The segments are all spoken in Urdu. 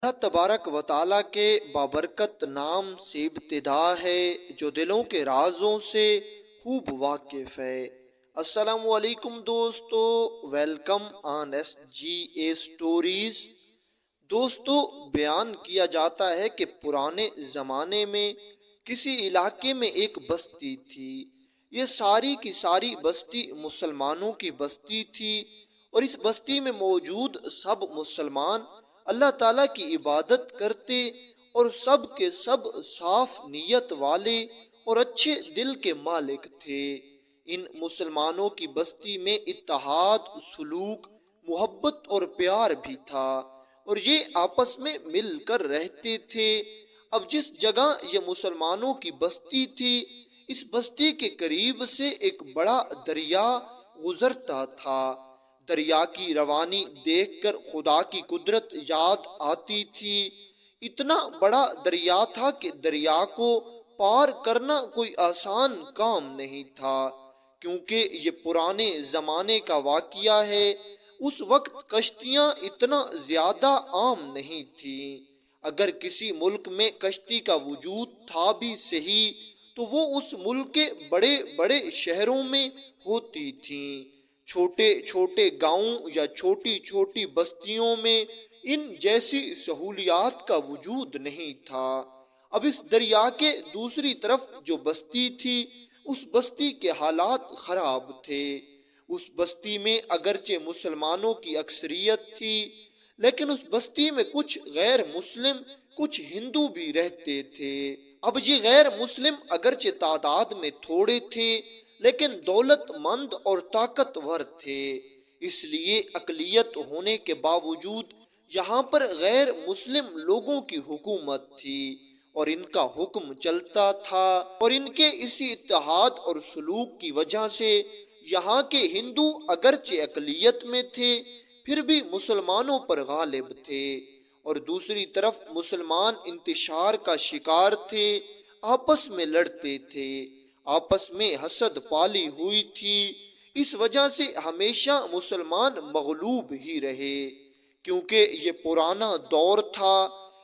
اللہ تبارک و تعالیٰ کے بابرکت نام سے ابتدا ہے جو دلوں کے رازوں سے خوب واقف ہے۔ السلام علیکم دوستو، welcome on S G A stories. دوستو، بیان کیا جاتا ہے کہ پرانے زمانے میں کسی علاقے میں ایک بستی تھی۔ یہ ساری کی ساری بستی مسلمانوں کی بستی تھی، اور اس بستی میں موجود سب مسلمان اللہ تعالیٰ کی عبادت کرتے اور سب کے سب صاف نیت والے اور اچھے دل کے مالک تھے۔ ان مسلمانوں کی بستی میں اتحاد، سلوک، محبت اور پیار بھی تھا، اور یہ آپس میں مل کر رہتے تھے۔ اب جس جگہ یہ مسلمانوں کی بستی تھی، اس بستی کے قریب سے ایک بڑا دریا گزرتا تھا۔ دریا کی روانی دیکھ کر خدا کی قدرت یاد آتی تھی۔ اتنا بڑا دریا تھا کہ دریا کو پار کرنا کوئی آسان کام نہیں تھا، کیونکہ یہ پرانے زمانے کا واقعہ ہے۔ اس وقت کشتیاں اتنا زیادہ عام نہیں تھیں۔ اگر کسی ملک میں کشتی کا وجود تھا بھی صحیح، تو وہ اس ملک کے بڑے بڑے شہروں میں ہوتی تھیں۔ چھوٹے چھوٹے گاؤں یا چھوٹی چھوٹی بستیوں میں ان جیسی سہولیات کا وجود نہیں تھا۔ اب اس دریا کے دوسری طرف جو بستی تھی، اس بستی کے حالات خراب تھے۔ اس بستی میں اگرچہ مسلمانوں کی اکثریت تھی، لیکن اس بستی میں کچھ غیر مسلم، کچھ ہندو بھی رہتے تھے۔ اب یہ غیر مسلم اگرچہ تعداد میں تھوڑے تھے، لیکن دولت مند اور طاقتور تھے۔ اس لیے اقلیت ہونے کے باوجود یہاں پر غیر مسلم لوگوں کی حکومت تھی، اور ان کا حکم چلتا تھا، اور ان کے اسی اتحاد اور سلوک کی وجہ سے یہاں کے ہندو اگرچہ اقلیت میں تھے، پھر بھی مسلمانوں پر غالب تھے، اور دوسری طرف مسلمان انتشار کا شکار تھے، آپس میں لڑتے تھے، آپس میں حسد پالی ہوئی تھی۔ اس وجہ سے ہمیشہ مسلمان مغلوب ہی رہے، کیونکہ یہ پرانا دور تھا۔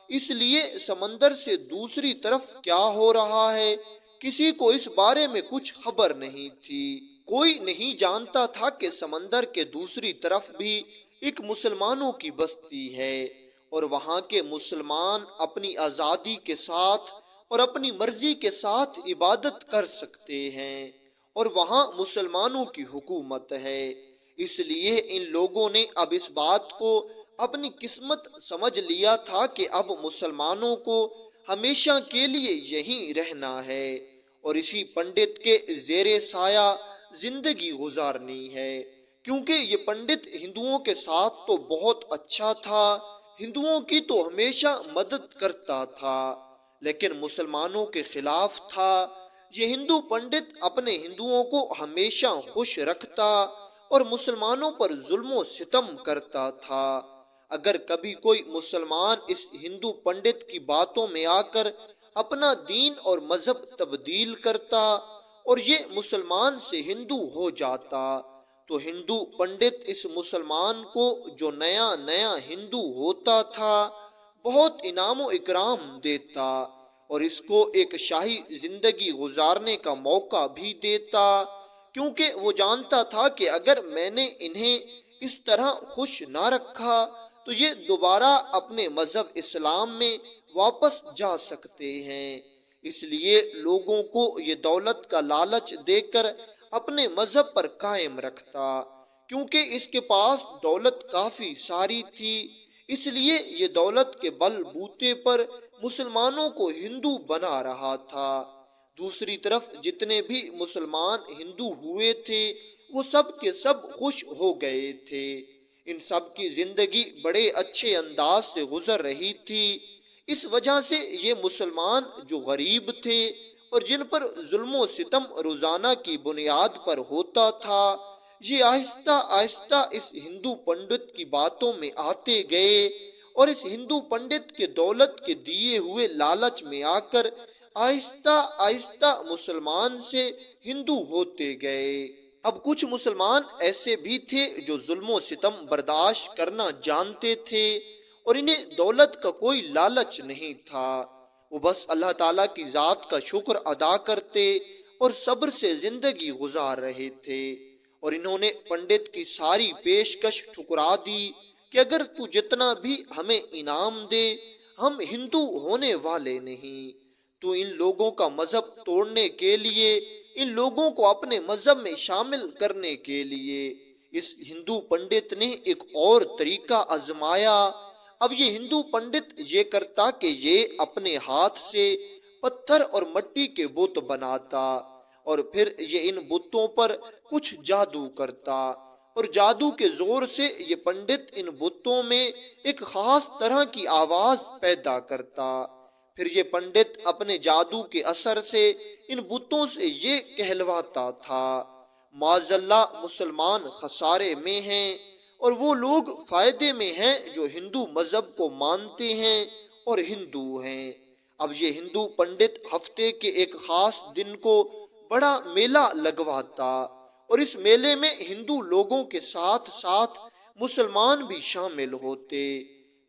اس لیے سمندر سے دوسری طرف کیا ہو رہا ہے، کسی کو اس بارے میں کچھ خبر نہیں تھی۔ کوئی نہیں جانتا تھا کہ سمندر کے دوسری طرف بھی ایک مسلمانوں کی بستی ہے، اور وہاں کے مسلمان اپنی آزادی کے ساتھ اور اپنی مرضی کے ساتھ عبادت کر سکتے ہیں، اور وہاں مسلمانوں کی حکومت ہے۔ اس لیے ان لوگوں نے اب اس بات کو اپنی قسمت سمجھ لیا تھا کہ اب مسلمانوں کو ہمیشہ کے لیے یہیں رہنا ہے، اور اسی پنڈت کے زیر سایہ زندگی گزارنی ہے، کیونکہ یہ پنڈت ہندوؤں کے ساتھ تو بہت اچھا تھا، ہندوؤں کی تو ہمیشہ مدد کرتا تھا، لیکن مسلمانوں کے خلاف تھا۔ یہ ہندو پنڈت اپنے ہندوؤں کو ہمیشہ خوش رکھتا اور مسلمانوں پر ظلم و ستم کرتا تھا۔ اگر کبھی کوئی مسلمان اس ہندو پنڈت کی باتوں میں آ کر اپنا دین اور مذہب تبدیل کرتا اور یہ مسلمان سے ہندو ہو جاتا، تو ہندو پنڈت اس مسلمان کو، جو نیا نیا ہندو ہوتا تھا، بہت انعام و اکرام دیتا، اور اس کو ایک شاہی زندگی گزارنے کا موقع بھی دیتا، کیونکہ وہ جانتا تھا کہ اگر میں نے انہیں اس طرح خوش نہ رکھا تو یہ دوبارہ اپنے مذہب اسلام میں واپس جا سکتے ہیں۔ اس لیے لوگوں کو یہ دولت کا لالچ دے کر اپنے مذہب پر قائم رکھتا، کیونکہ اس کے پاس دولت کافی ساری تھی۔ اس لیے یہ دولت کے بل بوتے پر مسلمانوں کو ہندو بنا رہا تھا۔ دوسری طرف جتنے بھی مسلمان ہندو ہوئے تھے، وہ سب کے سب خوش ہو گئے تھے۔ ان سب کی زندگی بڑے اچھے انداز سے گزر رہی تھی۔ اس وجہ سے یہ مسلمان جو غریب تھے اور جن پر ظلم و ستم روزانہ کی بنیاد پر ہوتا تھا، یہ آہستہ آہستہ اس ہندو پنڈت کی باتوں میں آتے گئے، اور اس ہندو پنڈت کے دولت کے دیے ہوئے لالچ میں آ کر آہستہ آہستہ مسلمان سے ہندو ہوتے گئے۔ اب کچھ مسلمان ایسے بھی تھے جو ظلم و ستم برداشت کرنا جانتے تھے، اور انہیں دولت کا کوئی لالچ نہیں تھا۔ وہ بس اللہ تعالیٰ کی ذات کا شکر ادا کرتے اور صبر سے زندگی گزار رہے تھے۔ اور انہوں نے پنڈت کی ساری پیشکش ٹھکرا دی کہ اگر تو جتنا بھی ہمیں انعام دے، ہم ہندو ہونے والے نہیں۔ تو ان لوگوں کا مذہب توڑنے کے لیے، ان لوگوں کو اپنے مذہب میں شامل کرنے کے لیے اس ہندو پنڈت نے ایک اور طریقہ آزمایا۔ اب یہ ہندو پنڈت یہ کرتا کہ یہ اپنے ہاتھ سے پتھر اور مٹی کے بت بناتا اور پھر یہ ان بتوں پر کچھ جادو کرتا، اور جادو کے زور سے یہ پنڈت ان بتوں میں ایک خاص طرح کی آواز پیدا کرتا۔ پھر یہ پنڈت اپنے جادو کے اثر سے ان بتوں سے یہ کہلواتا تھا، معاذ اللہ مسلمان خسارے میں ہیں اور وہ لوگ فائدے میں ہیں جو ہندو مذہب کو مانتے ہیں اور ہندو ہیں۔ اب یہ ہندو پنڈت ہفتے کے ایک خاص دن کو بڑا میلہ لگواتا، اور اس میلے میں ہندو لوگوں کے ساتھ ساتھ مسلمان بھی شامل ہوتے۔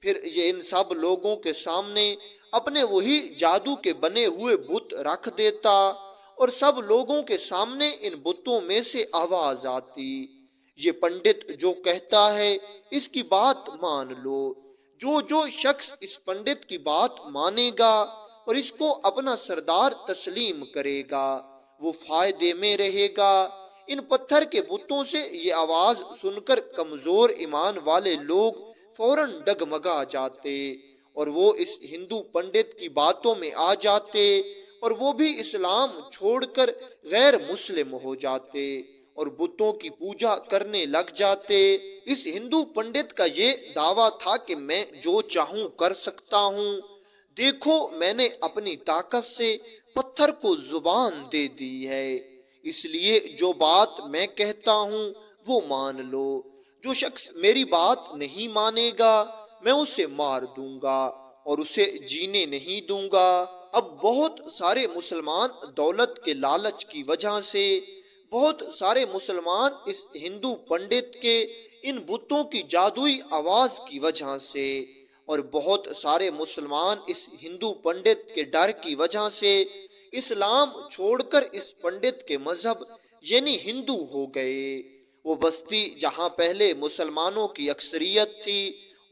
پھر یہ ان سب لوگوں کے سامنے اپنے وہی جادو کے بنے ہوئے بت رکھ دیتا، اور سب لوگوں کے سامنے ان بتوں میں سے آواز آتی، یہ پنڈت جو کہتا ہے اس کی بات مان لو۔ جو شخص اس پنڈت کی بات مانے گا اور اس کو اپنا سردار تسلیم کرے گا، وہ فائدے میں رہے گا۔ ان پتھر کے بتوں سے یہ آواز سن کر کمزور ایمان والے لوگ فوراً ڈگمگا جاتے اور وہ اس ہندو پنڈت کی باتوں میں آ جاتے، اور وہ بھی اسلام چھوڑ کر غیر مسلم ہو جاتے اور بتوں کی پوجا کرنے لگ جاتے۔ اس ہندو پنڈت کا یہ دعویٰ تھا کہ میں جو چاہوں کر سکتا ہوں، دیکھو میں نے اپنی طاقت سے پتھر کو زبان دے دی ہے، اس لیے جو بات میں کہتا ہوں وہ مان لو۔ جو شخص میری بات نہیں مانے گا میں اسے مار دوں گا اور اسے جینے نہیں دوں گا۔ اب بہت سارے مسلمان دولت کے لالچ کی وجہ سے، بہت سارے مسلمان اس ہندو پنڈت کے ان بتوں کی جادوئی آواز کی وجہ سے، اور بہت سارے مسلمان اس ہندو پنڈت کے ڈر کی وجہ سے اسلام چھوڑ کر اس پنڈت کے مذہب یعنی ہندو ہو گئے۔ وہ بستی جہاں پہلے مسلمانوں کی اکثریت تھی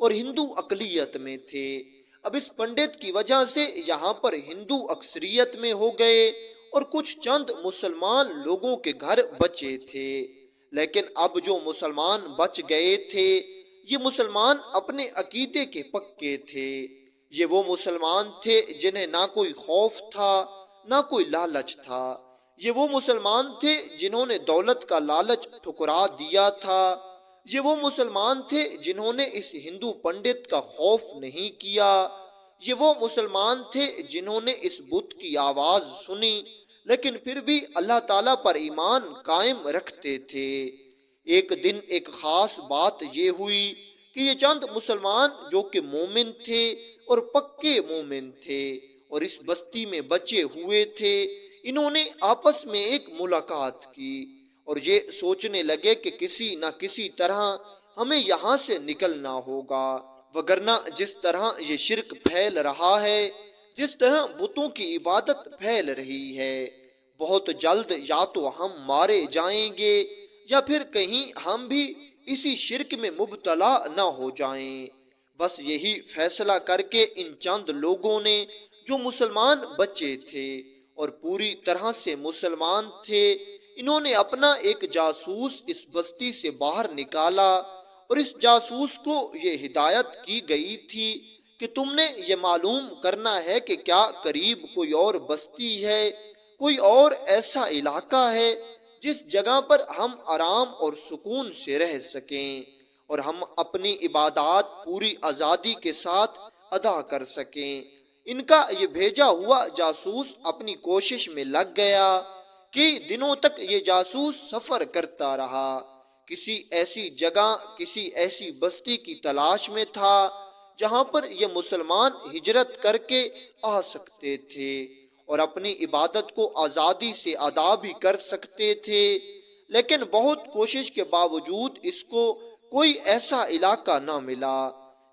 اور ہندو اقلیت میں تھے، اب اس پنڈت کی وجہ سے یہاں پر ہندو اکثریت میں ہو گئے اور کچھ چند مسلمان لوگوں کے گھر بچے تھے۔ لیکن اب جو مسلمان بچ گئے تھے یہ مسلمان اپنے عقیدے کے پکے تھے۔ یہ وہ مسلمان تھے جنہیں نہ کوئی خوف تھا نہ کوئی لالچ تھا۔ یہ وہ مسلمان تھے جنہوں نے دولت کا لالچ ٹھکرا دیا تھا۔ یہ وہ مسلمان تھے جنہوں نے اس ہندو پنڈت کا خوف نہیں کیا۔ یہ وہ مسلمان تھے جنہوں نے اس بت کی آواز سنی لیکن پھر بھی اللہ تعالیٰ پر ایمان قائم رکھتے تھے۔ ایک دن ایک خاص بات یہ ہوئی کہ یہ چند مسلمان جو کہ مومن تھے اور پکے مومن تھے اور اس بستی میں بچے ہوئے تھے، انہوں نے آپس میں ایک ملاقات کی اور یہ سوچنے لگے کہ کسی نہ کسی طرح ہمیں یہاں سے نکلنا ہوگا، وگرنہ جس طرح یہ شرک پھیل رہا ہے، جس طرح بتوں کی عبادت پھیل رہی ہے، بہت جلد یا تو ہم مارے جائیں گے یا پھر کہیں ہم بھی اسی شرک میں مبتلا نہ ہو جائیں۔ بس یہی فیصلہ کر کے ان چند لوگوں نے جو مسلمان بچے تھے اور پوری طرح سے مسلمان تھے، انہوں نے اپنا ایک جاسوس اس بستی سے باہر نکالا، اور اس جاسوس کو یہ ہدایت کی گئی تھی کہ تم نے یہ معلوم کرنا ہے کہ کیا قریب کوئی اور بستی ہے، کوئی اور ایسا علاقہ ہے جس جگہ پر ہم آرام اور سکون سے رہ سکیں اور ہم اپنی عبادات پوری آزادی کے ساتھ ادا کر سکیں۔ ان کا یہ بھیجا ہوا جاسوس اپنی کوشش میں لگ گیا۔ کئی دنوں تک یہ جاسوس سفر کرتا رہا، کسی ایسی جگہ، کسی ایسی بستی کی تلاش میں تھا جہاں پر یہ مسلمان ہجرت کر کے آ سکتے تھے اور اپنی عبادت کو آزادی سے ادا بھی کر سکتے تھے، لیکن بہت کوشش کے باوجود اس کو کوئی ایسا علاقہ نہ ملا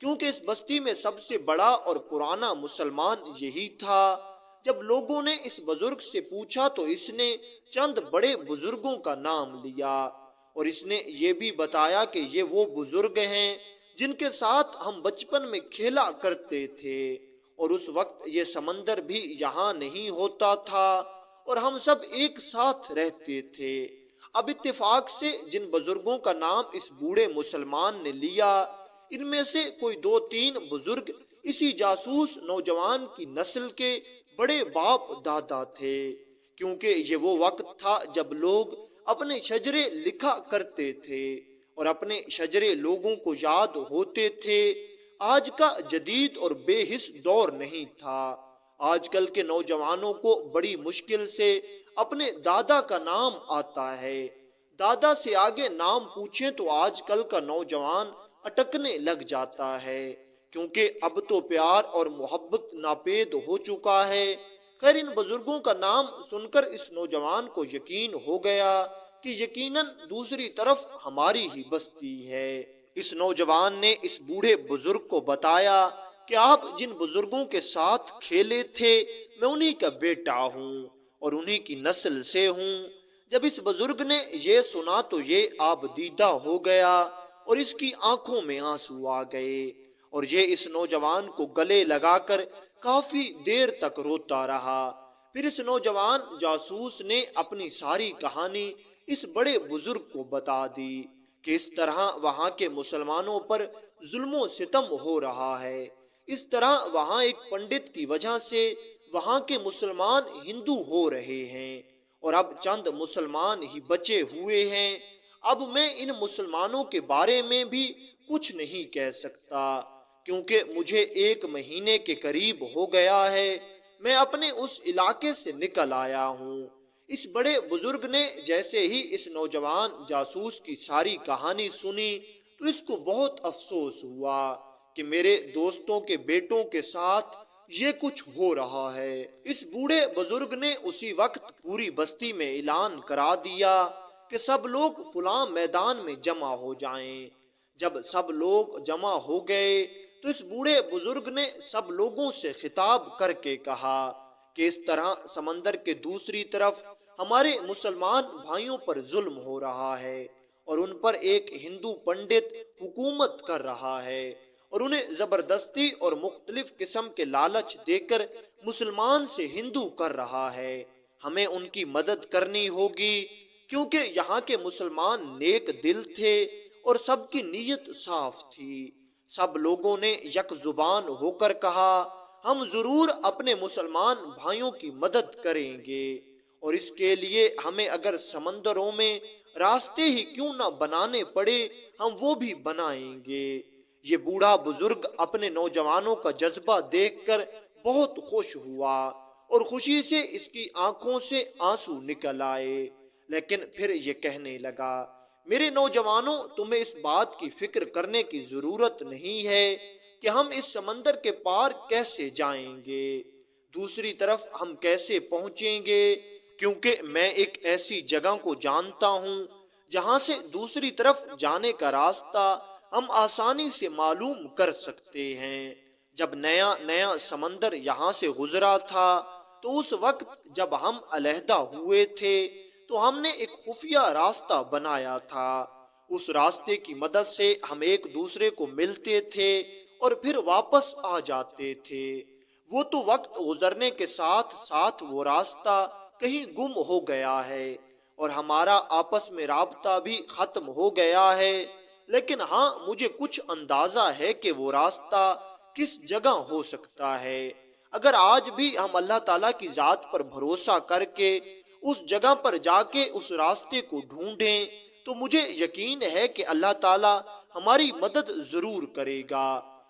کیونکہ اس بستی میں سب سے بڑا اور پرانا مسلمان یہی تھا۔ جب لوگوں نے اس بزرگ سے پوچھا تو اس نے چند بڑے بزرگوں کا نام لیا، اور اس نے یہ بھی بتایا کہ یہ وہ بزرگ ہیں جن کے ساتھ ہم بچپن میں کھیلا کرتے تھے، اور اس وقت یہ سمندر بھی یہاں نہیں ہوتا تھا اور ہم سب ایک ساتھ رہتے تھے۔ اب اتفاق سے جن بزرگوں کا نام اس بوڑھے مسلمان نے لیا، ان میں سے کوئی 2-3 بزرگ اسی جاسوس نوجوان کی نسل کے بڑے باپ دادا تھے، کیونکہ یہ وہ وقت تھا جب لوگ اپنے شجرے لکھا کرتے تھے اور اپنے شجرے لوگوں کو یاد ہوتے تھے۔ آج کا جدید اور بے حس دور نہیں تھا۔ آج کل کے نوجوانوں کو بڑی مشکل سے اپنے دادا کا نام آتا ہے۔ دادا سے آگے نام پوچھیں تو آج کل کا نوجوان اٹکنے لگ جاتا ہے، کیونکہ اب تو پیار اور محبت ناپید ہو چکا ہے۔ خیر، ان بزرگوں کا نام سن کر اس نوجوان کو یقین ہو گیا کہ یقیناً دوسری طرف ہماری ہی بستی ہے۔ اس نوجوان نے اس بوڑھے بزرگ کو بتایا کہ آپ جن بزرگوں کے ساتھ کھیلے تھے میں انہی کا بیٹا ہوں اور انہی کی نسل سے ہوں۔ جب اس بزرگ نے یہ سنا تو یہ آب دیدہ ہو گیا اور اس کی آنکھوں میں آنسو آ گئے، اور یہ اس نوجوان کو گلے لگا کر کافی دیر تک روتا رہا۔ پھر اس نوجوان جاسوس نے اپنی ساری کہانی اس بڑے بزرگ کو بتا دی کہ اس طرح وہاں کے مسلمانوں پر ظلم و ستم ہو رہا ہے، اس طرح وہاں ایک پنڈت کی وجہ سے وہاں کے مسلمان ہندو ہو رہے ہیں، اور اب چند مسلمان ہی بچے ہوئے ہیں۔ اب میں ان مسلمانوں کے بارے میں بھی کچھ نہیں کہہ سکتا، کیونکہ مجھے 1 مہینے کے قریب ہو گیا ہے میں اپنے اس علاقے سے نکل آیا ہوں۔ اس بڑے بزرگ نے جیسے ہی اس نوجوان جاسوس کی ساری کہانی سنی تو اس کو بہت افسوس ہوا کہ میرے دوستوں کے بیٹوں کے ساتھ یہ کچھ ہو رہا ہے۔ اس بوڑھے بزرگ نے اسی وقت پوری بستی میں اعلان کرا دیا کہ سب لوگ فلاں میدان میں جمع ہو جائیں۔ جب سب لوگ جمع ہو گئے تو اس بوڑھے بزرگ نے سب لوگوں سے خطاب کر کے کہا کہ اس طرح سمندر کے دوسری طرف ہمارے مسلمان بھائیوں پر ظلم ہو رہا ہے، اور ان پر ایک ہندو پنڈت حکومت کر رہا ہے اور انہیں زبردستی اور مختلف قسم کے لالچ دے کر مسلمان سے ہندو کر رہا ہے۔ ہمیں ان کی مدد کرنی ہوگی، کیونکہ یہاں کے مسلمان نیک دل تھے اور سب کی نیت صاف تھی۔ سب لوگوں نے یک زبان ہو کر کہا، ہم ضرور اپنے مسلمان بھائیوں کی مدد کریں گے، اور اس کے لیے ہمیں اگر سمندروں میں راستے ہی کیوں نہ بنانے پڑے ہم وہ بھی بنائیں گے۔ یہ بوڑھا بزرگ اپنے نوجوانوں کا جذبہ دیکھ کر بہت خوش ہوا اور خوشی سے اس کی آنکھوں سے آنسو نکل آئے، لیکن پھر یہ کہنے لگا، میرے نوجوانوں، تمہیں اس بات کی فکر کرنے کی ضرورت نہیں ہے کہ ہم اس سمندر کے پار کیسے جائیں گے، دوسری طرف ہم کیسے پہنچیں گے، کیونکہ میں ایک ایسی جگہ کو جانتا ہوں جہاں سے دوسری طرف جانے کا راستہ ہم آسانی سے معلوم کر سکتے ہیں۔ جب نیا نیا سمندر یہاں سے گزرا تھا تو اس وقت جب ہم علیحدہ ہوئے تھے تو ہم نے ایک خفیہ راستہ بنایا تھا۔ اس راستے کی مدد سے ہم ایک دوسرے کو ملتے تھے اور پھر واپس آ جاتے تھے۔ وہ تو وقت گزرنے کے ساتھ ساتھ وہ راستہ کہیں گم ہو گیا ہے اور ہمارا آپس میں رابطہ بھی ختم ہو گیا ہے، لیکن ہاں مجھے کچھ اندازہ ہے کہ وہ راستہ کس جگہ ہو سکتا ہے۔ اگر آج بھی ہم اللہ تعالیٰ کی ذات پر بھروسہ کر کے اس جگہ پر جا کے اس راستے کو ڈھونڈیں تو مجھے یقین ہے کہ اللہ تعالیٰ ہماری مدد ضرور کرے گا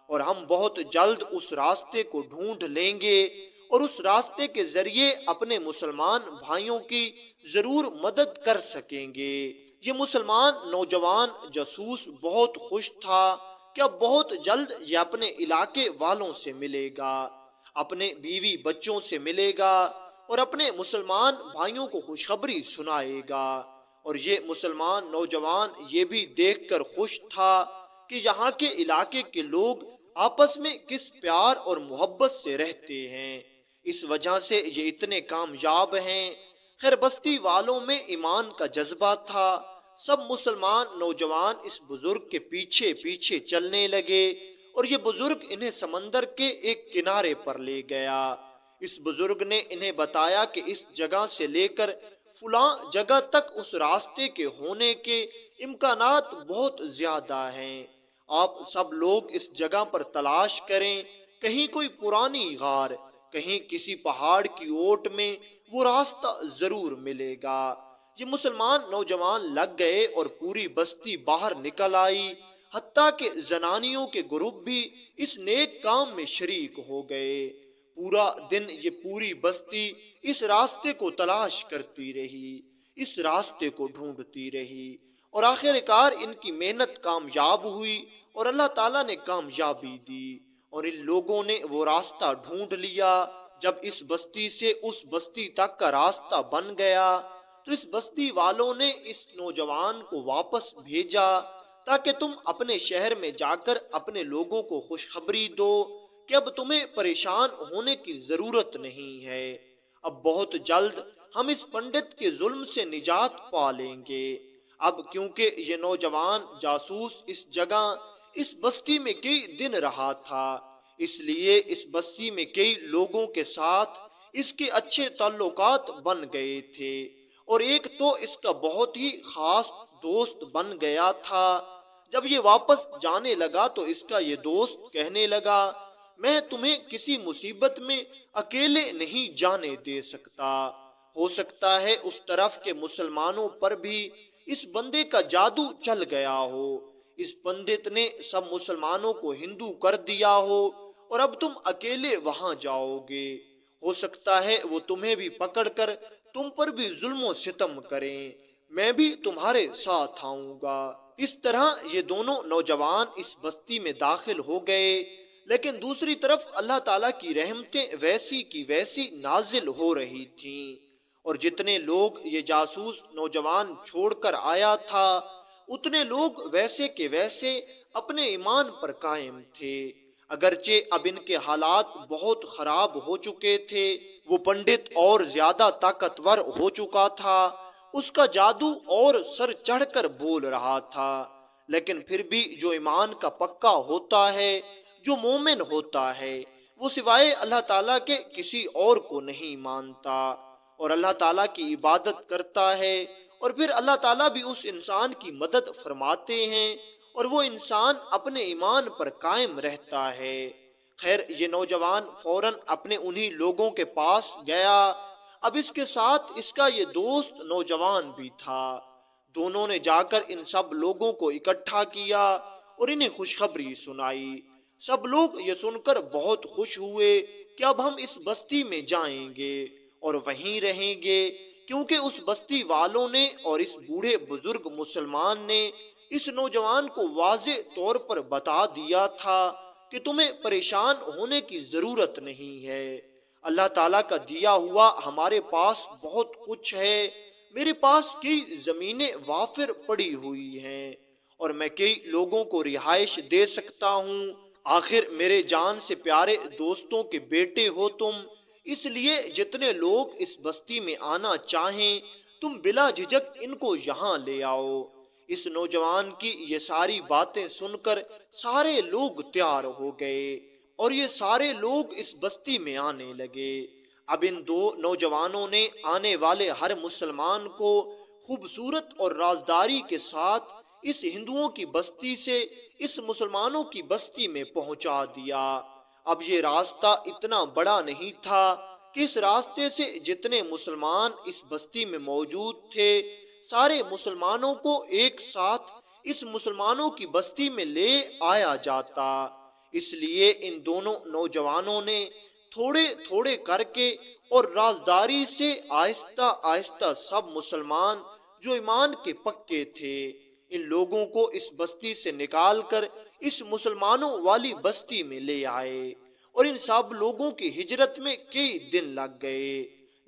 اور ہم بہت جلد اس راستے کو ڈھونڈ لیں گے اور اس راستے کے ذریعے اپنے مسلمان بھائیوں کی ضرور مدد کر سکیں گے۔ یہ مسلمان نوجوان جاسوس بہت خوش تھا کہ اب بہت جلد یہ اپنے علاقے والوں سے ملے گا، اپنے بیوی بچوں سے ملے گا اور اپنے مسلمان بھائیوں کو خوشخبری سنائے گا۔ اور یہ مسلمان نوجوان یہ بھی دیکھ کر خوش تھا کہ یہاں کے علاقے کے لوگ آپس میں کس پیار اور محبت سے رہتے ہیں، اس وجہ سے یہ اتنے کامیاب ہیں۔ خیر بستی والوں میں ایمان کا جذبہ تھا، سب مسلمان نوجوان اس بزرگ کے پیچھے پیچھے چلنے لگے اور یہ بزرگ انہیں سمندر کے ایک کنارے پر لے گیا۔ اس بزرگ نے انہیں بتایا کہ اس جگہ سے لے کر فلاں جگہ تک اس راستے کے ہونے کے امکانات بہت زیادہ ہیں، آپ سب لوگ اس جگہ پر تلاش کریں، کہیں کوئی پرانی غار، کہیں کسی پہاڑ کی اوٹ میں وہ راستہ ضرور ملے گا۔ یہ مسلمان نوجوان لگ گئے اور پوری بستی باہر نکل آئی، حتیٰ کہ زنانیوں کے گروپ بھی اس نیک کام میں شریک ہو گئے۔ پورا دن یہ پوری بستی اس راستے کو تلاش کرتی رہی، اس راستے کو ڈھونڈتی رہی، اور آخر کار ان کی محنت کامیاب ہوئی اور اللہ تعالیٰ نے کامیابی دی اور ان لوگوں نے وہ راستہ ڈھونڈ لیا۔ جب اس بستی سے اس بستی تک کا راستہ بن گیا تو اس بستی والوں نے اس نوجوان کو واپس بھیجا تاکہ تم اپنے شہر میں جا کر اپنے لوگوں کو خوشخبری دو کہ اب تمہیں پریشان ہونے کی ضرورت نہیں ہے، اب بہت جلد ہم اس پنڈت کے ظلم سے نجات پا لیں گے۔ اب کیونکہ یہ نوجوان جاسوس اس جگہ اس بستی میں کئی دن رہا تھا، اس لیے اس بستی میں کئی لوگوں کے ساتھ اس کے اچھے تعلقات بن گئے تھے، اور ایک تو اس کا بہت ہی خاص دوست بن گیا تھا۔ جب یہ واپس جانے لگا تو اس کا یہ دوست کہنے لگا، میں تمہیں کسی مصیبت میں اکیلے نہیں جانے دے سکتا، ہو سکتا ہے اس طرف کے مسلمانوں پر بھی اس بندے کا جادو چل گیا ہو، اس پنڈت نے سب مسلمانوں کو ہندو کر دیا ہو اور اب تم اکیلے وہاں جاؤ گے، ہو سکتا ہے وہ تمہیں بھی پکڑ کر تم پر بھی ظلم و ستم کریں، میں بھی تمہارے ساتھ آؤں گا۔ اس طرح یہ دونوں نوجوان اس بستی میں داخل ہو گئے، لیکن دوسری طرف اللہ تعالیٰ کی رحمتیں ویسی کی ویسی نازل ہو رہی تھیں، اور جتنے لوگ یہ جاسوس نوجوان چھوڑ کر آیا تھا اتنے لوگ ویسے کے ویسے اپنے ایمان پر قائم تھے، اگرچہ اب ان کے حالات بہت خراب ہو چکے تھے۔ وہ پنڈت اور زیادہ طاقتور ہو چکا تھا، اس کا جادو اور سر چڑھ کر بول رہا تھا، لیکن پھر بھی جو ایمان کا پکا ہوتا ہے، جو مومن ہوتا ہے، وہ سوائے اللہ تعالیٰ کے کسی اور کو نہیں مانتا اور اللہ تعالیٰ کی عبادت کرتا ہے، اور پھر اللہ تعالیٰ بھی اس انسان کی مدد فرماتے ہیں اور وہ انسان اپنے ایمان پر قائم رہتا ہے۔ خیر یہ نوجوان فوراً اپنے انہی لوگوں کے پاس گیا، اب اس کے ساتھ اس کا یہ دوست نوجوان بھی تھا۔ دونوں نے جا کر ان سب لوگوں کو اکٹھا کیا اور انہیں خوشخبری سنائی۔ سب لوگ یہ سن کر بہت خوش ہوئے کہ اب ہم اس بستی میں جائیں گے اور وہیں رہیں گے، کیونکہ اس بستی والوں نے اور اس بوڑھے بزرگ مسلمان نے اس نوجوان کو واضح طور پر بتا دیا تھا کہ تمہیں پریشان ہونے کی ضرورت نہیں ہے، اللہ تعالیٰ کا دیا ہوا ہمارے پاس بہت کچھ ہے، میرے پاس کئی زمینیں وافر پڑی ہوئی ہیں اور میں کئی لوگوں کو رہائش دے سکتا ہوں، آخر میرے جان سے پیارے دوستوں کے بیٹے ہو تم، اس لیے جتنے لوگ اس بستی میں آنا چاہیں تم بلا جھجک ان کو یہاں لے آؤ۔ اس نوجوان کی یہ ساری باتیں سن کر سارے لوگ تیار ہو گئے اور یہ سارے لوگ اس بستی میں آنے لگے۔ اب ان دو نوجوانوں نے آنے والے ہر مسلمان کو خوبصورت اور رازداری کے ساتھ اس ہندوؤں کی بستی سے اس مسلمانوں کی بستی میں پہنچا دیا۔ اب یہ راستہ اتنا بڑا نہیں تھا کہ اس راستے سے جتنے مسلمان اس بستی میں موجود تھے سارے مسلمانوں کو ایک ساتھ اس مسلمانوں کی بستی میں لے آیا جاتا، اس لیے ان دونوں نوجوانوں نے تھوڑے تھوڑے کر کے اور رازداری سے آہستہ آہستہ سب مسلمان جو ایمان کے پکے تھے ان لوگوں کو اس بستی سے نکال کر اس مسلمانوں والی بستی میں لے آئے، اور ان سب لوگوں کی ہجرت میں کئی دن لگ گئے،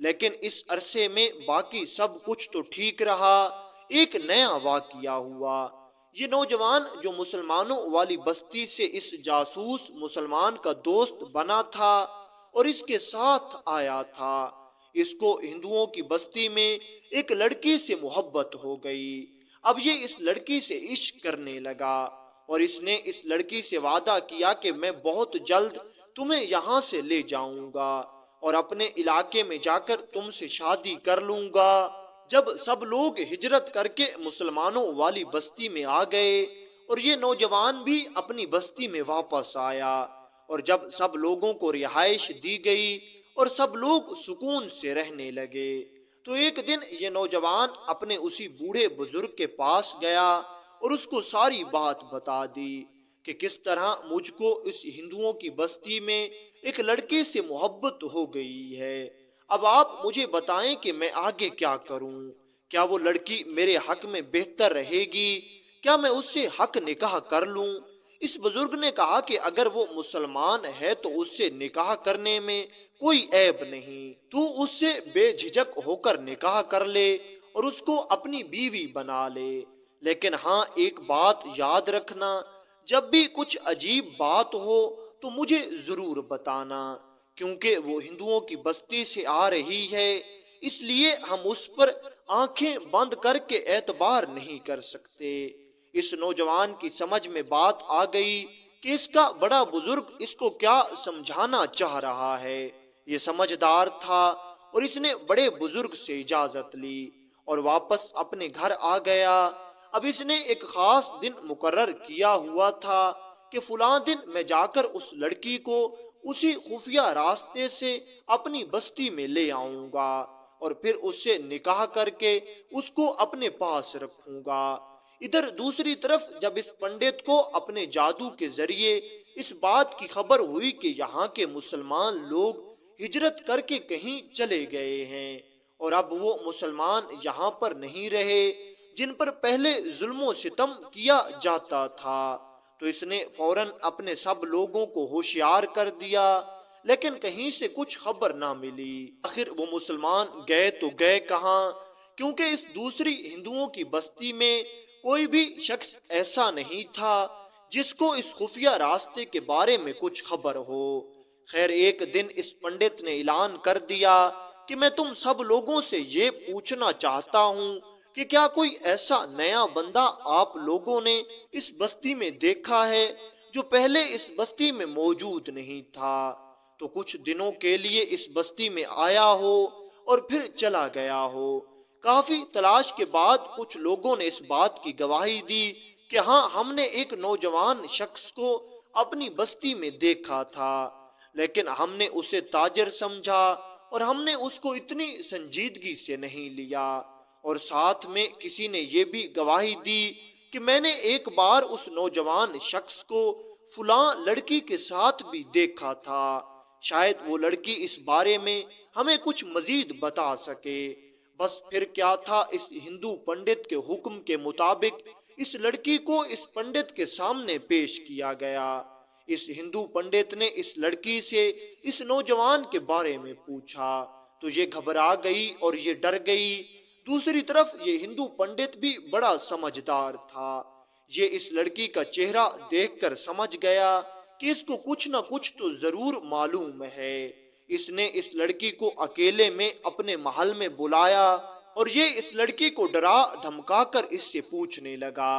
لیکن اس عرصے میں باقی سب کچھ تو ٹھیک رہا۔ ایک نیا واقعہ ہوا۔ یہ نوجوان جو مسلمانوں والی بستی سے اس جاسوس مسلمان کا دوست بنا تھا اور اس کے ساتھ آیا تھا، اس کو ہندوؤں کی بستی میں ایک لڑکی سے محبت ہو گئی۔ اب یہ اس لڑکی سے عشق کرنے لگا اور اس نے اس لڑکی سے وعدہ کیا کہ میں بہت جلد تمہیں یہاں سے لے جاؤں گا اور اپنے علاقے میں جا کر تم سے شادی کر لوں گا۔ جب سب لوگ ہجرت کر کے مسلمانوں والی بستی میں آ گئے اور یہ نوجوان بھی اپنی بستی میں واپس آیا، اور جب سب لوگوں کو رہائش دی گئی اور سب لوگ سکون سے رہنے لگے، تو ایک دن یہ نوجوان اپنے اسی بوڑھے بزرگ کے پاس گیا اور اس کو ساری بات بتا دی کہ کس طرح مجھ کو اس ہندوؤں کی بستی میں ایک لڑکے سے محبت ہو گئی ہے۔ اب آپ مجھے بتائیں کہ میں آگے کیا کروں؟ کیا وہ لڑکی میرے حق میں بہتر رہے گی؟ کیا میں اس سے حق نکاح کر لوں؟ اس بزرگ نے کہا کہ اگر وہ مسلمان ہے تو اس سے نکاح کرنے میں کوئی عیب نہیں، تو اس سے بے جھجک ہو کر نکاح کر لے اور اس کو اپنی بیوی بنا لے، لیکن ہاں ایک بات یاد رکھنا، جب بھی کچھ عجیب بات ہو تو مجھے ضرور بتانا، کیونکہ وہ ہندوؤں کی بستی سے آ رہی ہے، اس لیے ہم اس پر آنکھیں بند کر کے اعتبار نہیں کر سکتے۔ اس نوجوان کی سمجھ میں بات آ گئی کہ اس کا بڑا بزرگ اس کو کیا سمجھانا چاہ رہا ہے۔ یہ سمجھدار تھا اور اس نے بڑے بزرگ سے اجازت لی اور واپس اپنے گھر آ گیا۔ اب اس نے ایک خاص دن مقرر کیا ہوا تھا کہ فلاں دن میں جا کر اس لڑکی کو اسی خفیہ راستے سے اپنی بستی میں لے آؤں گا اور پھر اس سے نکاح کر کے اس کو اپنے پاس رکھوں گا۔ ادھر دوسری طرف جب اس پنڈت کو اپنے جادو کے ذریعے اس بات کی خبر ہوئی کہ یہاں کے مسلمان لوگ ہجرت کر کے کہیں چلے گئے ہیں اور اب وہ مسلمان یہاں پر نہیں رہے جن پر پہلے ظلم و ستم کیا جاتا تھا، تو اس نے فوراً اپنے سب لوگوں کو ہوشیار کر دیا، لیکن کہیں سے کچھ خبر نہ ملی۔ آخر وہ مسلمان گئے تو گئے کہاں، کیونکہ اس دوسری ہندوؤں کی بستی میں کوئی بھی شخص ایسا نہیں تھا جس کو اس خفیہ راستے کے بارے میں کچھ خبر ہو۔ خیر ایک دن اس پنڈت نے اعلان کر دیا کہ میں تم سب لوگوں سے یہ پوچھنا چاہتا ہوں کہ کیا کوئی ایسا نیا بندہ آپ لوگوں نے اس بستی میں دیکھا ہے جو پہلے اس بستی میں موجود نہیں تھا، تو کچھ دنوں کے لیے اس بستی میں آیا ہو اور پھر چلا گیا ہو۔ کافی تلاش کے بعد کچھ لوگوں نے اس بات کی گواہی دی کہ ہاں ہم نے ایک نوجوان شخص کو اپنی بستی میں دیکھا تھا، لیکن ہم نے اسے تاجر سمجھا اور ہم نے اس کو اتنی سنجیدگی سے نہیں لیا، اور ساتھ میں کسی نے یہ بھی گواہی دی کہ میں نے ایک بار اس نوجوان شخص کو فلاں لڑکی کے ساتھ بھی دیکھا تھا، شاید وہ لڑکی اس بارے میں ہمیں کچھ مزید بتا سکے۔ بس پھر کیا تھا، اس ہندو پنڈت کے حکم کے مطابق اس لڑکی کو اس پنڈت کے سامنے پیش کیا گیا۔ اس ہندو پنڈت نے اس لڑکی سے اس نوجوان کے بارے میں پوچھا تو یہ گھبرا گئی اور یہ ڈر گئی۔ دوسری طرف یہ ہندو پنڈت بھی بڑا سمجھدار تھا، یہ اس لڑکی کا چہرہ دیکھ کر سمجھ گیا کہ اس کو کچھ نہ کچھ تو ضرور معلوم ہے۔ اس نے اس لڑکی کو اکیلے میں اپنے محل میں بلایا اور یہ اس لڑکی کو ڈرا دھمکا کر اس سے پوچھنے لگا،